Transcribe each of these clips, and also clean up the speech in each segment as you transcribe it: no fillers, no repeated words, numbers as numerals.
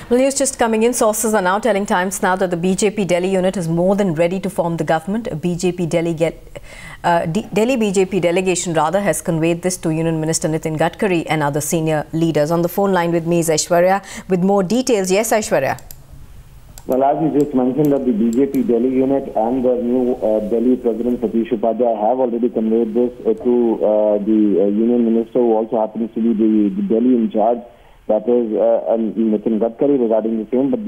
Well, news just coming in. Sources are now telling Times Now that the BJP Delhi unit is more than ready to form the government. A Delhi BJP delegation has conveyed this to Union Minister Nitin Gadkari and other senior leaders. On the phone line with me is Aishwarya with more details. Yes, Aishwarya. Well, as you just mentioned, that the BJP Delhi unit and the new Delhi President Satish Upadhyay have already conveyed this to the Union Minister, who also happens to be the Delhi in charge, that is Nitin Gadkari, regarding the same. But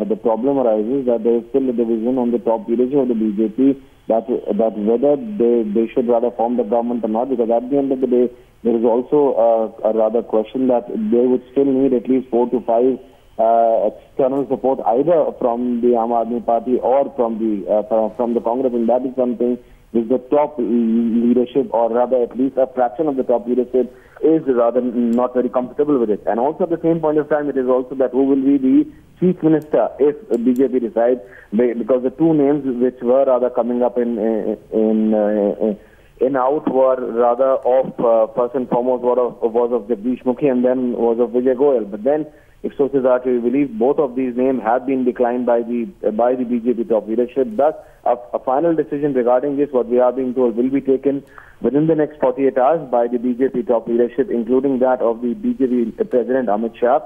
the problem arises that there is still a division on the top leadership of the BJP that whether they should rather form the government or not, because at the end of the day, there is also a rather question that they would still need at least 4 to 5 external support either from the Aam Aadmi Party or from the Congress, and that is something which the top leadership, or rather at least a fraction of the top leadership, is rather not very comfortable with it. And also at the same point of time, it is also that who will be the chief minister if BJP decides, because the two names which were rather coming up in out were rather of first and foremost was of Jagdish Mukhi and then was of Vijay Goyal. But then, if sources are to believe, both of these names have been declined by the BJP top leadership. Thus, a final decision regarding this, what we are being told, will be taken within the next 48 hours by the BJP top leadership, including that of the BJP President Amit Shah.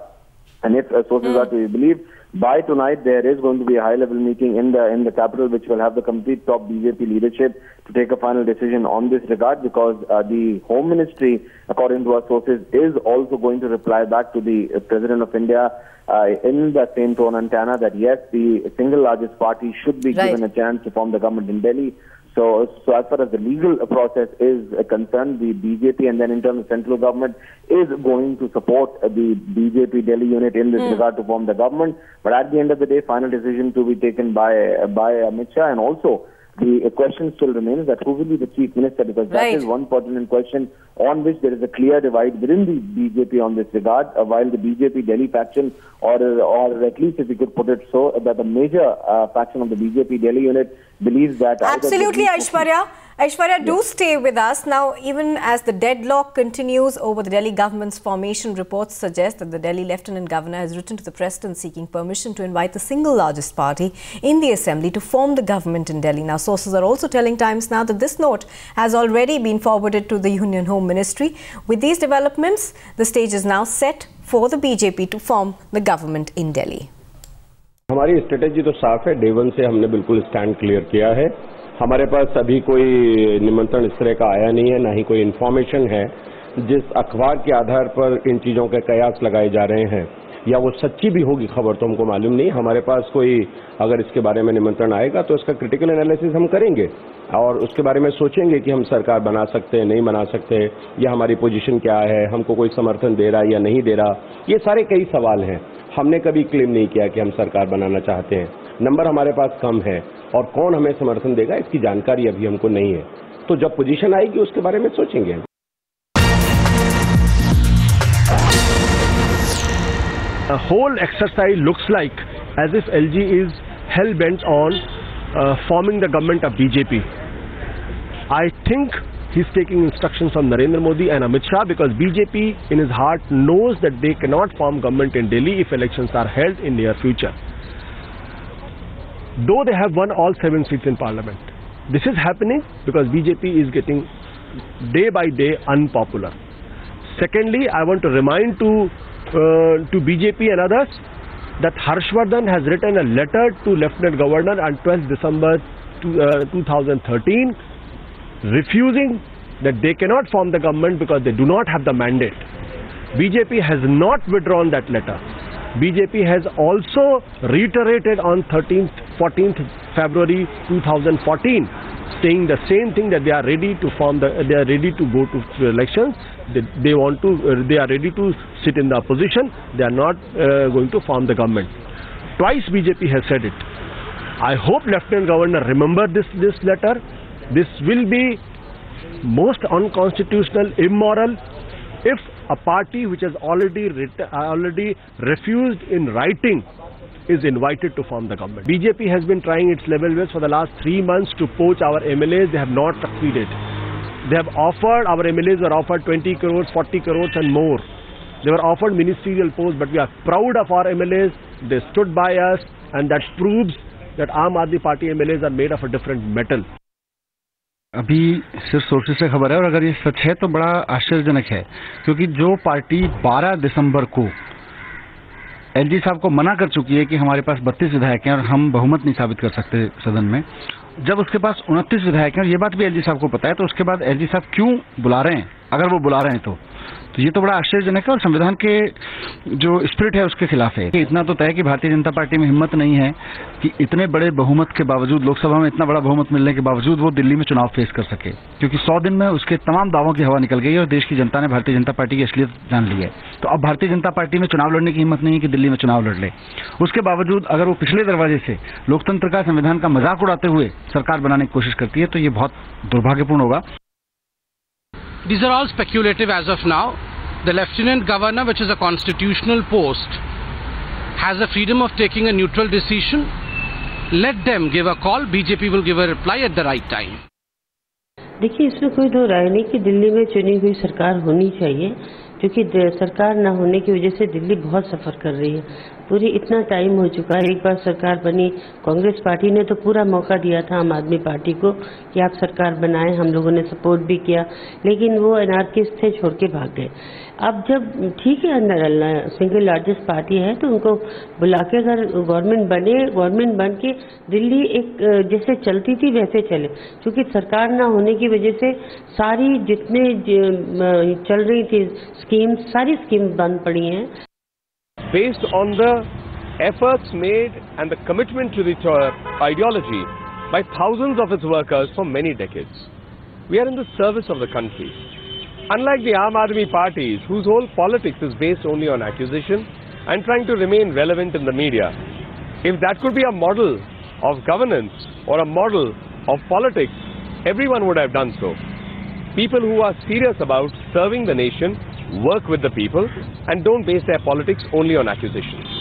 And if sources are to believe, by tonight there is going to be a high-level meeting in the capital, which will have the complete top BJP leadership to take a final decision on this regard, because the Home Ministry, according to our sources, is also going to reply back to the President of India in the same tone and tenor that yes, the single largest party should be given a chance to form the government in Delhi. So as far as the legal process is concerned, the BJP and then in terms of central government is going to support the BJP Delhi unit in this regard to form the government. But at the end of the day, final decision to be taken by Amit Shah, and also the question still remains that who will be the chief minister, because that is one pertinent question on which there is a clear divide within the BJP on this regard, while the BJP Delhi faction, or at least if we could put it so, that the major faction of the BJP Delhi unit believes that... Absolutely, Aishwarya. Aishwarya, do stay with us. Now, even as the deadlock continues over the Delhi government's formation, reports suggest that the Delhi Lieutenant Governor has written to the President seeking permission to invite the single largest party in the Assembly to form the government in Delhi. Now, sources are also telling Times Now that this note has already been forwarded to the Union Home Ministry. With these developments, the stage is now set for the BJP to form the government in Delhi. हमारी strategy तो साफ है, day one से हमने बिल्कुल stand clear किया है. हमारे पास अभी कोई निमंत्रण इस तरह का आया नहीं है, ना ही कोई इन्फॉर्मेशन है. जिस अखबार के आधार पर इन चीज़ों के कयास लगाए जा रहे हैं, या वो सच्ची भी होगी खबर तो हमको मालूम नहीं. हमारे पास कोई अगर इसके बारे में निमंत्रण आएगा तो इसका क्रिटिकल एनालिसिस हम करेंगे और उसके बारे में सोचेंगे कि हम सरकार बना सकते हैं, नहीं बना सकते, या हमारी पोजीशन क्या है, हमको कोई समर्थन दे रहा है या नहीं दे रहा. ये सारे कई सवाल हैं. हमने कभी क्लेम नहीं किया कि हम सरकार बनाना चाहते हैं. नंबर हमारे पास कम है और कौन हमें समर्थन देगा इसकी जानकारी अभी हमको नहीं है. तो जब पोजीशन आएगी उसके बारे में सोचेंगे. The whole exercise looks like as if LG is hell-bent on forming the government of BJP. I think he's taking instructions from Narendra Modi and Amit Shah, because BJP in his heart knows that they cannot form government in Delhi if elections are held in near future. Though they have won all 7 seats in parliament. This is happening because BJP is getting day by day unpopular. Secondly, I want to remind to BJP and others that Harshvardhan has written a letter to Lieutenant Governor on 12th December 2013 refusing that they cannot form the government because they do not have the mandate. BJP has not withdrawn that letter. BJP has also reiterated on 14th February 2014 saying the same thing, that they are ready to they are ready to go to elections. They are ready to sit in the opposition. They are not going to form the government. Twice BJP has said it. I hope Lieutenant Governor remember this letter. This will be most unconstitutional, immoral, if a party which has already refused in writing is invited to form the government. BJP has been trying its level best for the last 3 months to poach our MLAs. They have not succeeded. They have offered, our MLAs are offered 20 crores, 40 crores and more. They were offered ministerial posts, but we are proud of our MLAs. They stood by us, and that proves that Aam Aadmi Party MLAs are made of a different metal. अभी सिर्फ sources से खबर है, और अगर ये सच है तो बड़ा आश्चर्यजनक है, क्योंकि जो पार्टी 12 दिसंबर को एलजी साहब को मना कर चुकी है कि हमारे पास 32 विधायक हैं और हम बहुमत नहीं साबित कर सकते सदन में, जब उसके पास 29 विधायक हैं और ये बात भी एलजी साहब को पता है, तो उसके बाद एलजी साहब क्यों बुला रहे हैं? अगर वो बुला रहे हैं तो ये तो बड़ा आश्चर्यजनक है और संविधान के जो स्पिरिट है उसके खिलाफ है। इतना तो तय है कि भारतीय जनता पार्टी में हिम्मत नहीं है कि इतने बड़े बहुमत के बावजूद, लोकसभा में इतना बड़ा बहुमत मिलने के बावजूद वो दिल्ली में चुनाव फेस कर सके, क्योंकि 100 दिन में उसके तमाम दावों की हवा निकल गई है और देश की जनता ने भारतीय जनता पार्टी की असलियत जान ली है। तो अब भारतीय जनता पार्टी में चुनाव लड़ने की हिम्मत नहीं है कि दिल्ली में चुनाव लड़ ले। उसके बावजूद अगर वो पिछले दरवाजे से लोकतंत्र का, संविधान का मजाक उड़ाते हुए सरकार बनाने की कोशिश करती है, तो ये बहुत दुर्भाग्यपूर्ण होगा। These are all speculative as of now. The Lieutenant Governor, which is a constitutional post, has the freedom of taking a neutral decision. Let them give a call. BJP will give a reply at the right time. देखिए, इसमें कोई दो राय नहीं कि दिल्ली में चुनी हुई सरकार होनी चाहिए, क्योंकि सरकार न होने की वजह से दिल्ली बहुत सफ़र कर रही है। पूरी इतना टाइम हो चुका है, एक बार सरकार बनी, कांग्रेस पार्टी ने तो पूरा मौका दिया था आम आदमी पार्टी को कि आप सरकार बनाएं, हम लोगों ने सपोर्ट भी किया, लेकिन वो अनारकिस्ट थे, छोड़ के भाग गए। अब जब ठीक है सिंगल लार्जेस्ट पार्टी है तो उनको बुला के अगर गवर्नमेंट बन के दिल्ली एक जैसे चलती थी वैसे चले, क्योंकि सरकार ना होने की वजह से सारी जितने चल रही थी स्कीम्स, सारी स्कीम्स बंद पड़ी हैं। Based on the efforts made and the commitment to the ideology by thousands of its workers for many decades. We are in the service of the country. Unlike the Aam Aadmi parties, whose whole politics is based only on accusation and trying to remain relevant in the media, if that could be a model of governance or a model of politics, everyone would have done so. People who are serious about serving the nation work with the people and don't base their politics only on accusations.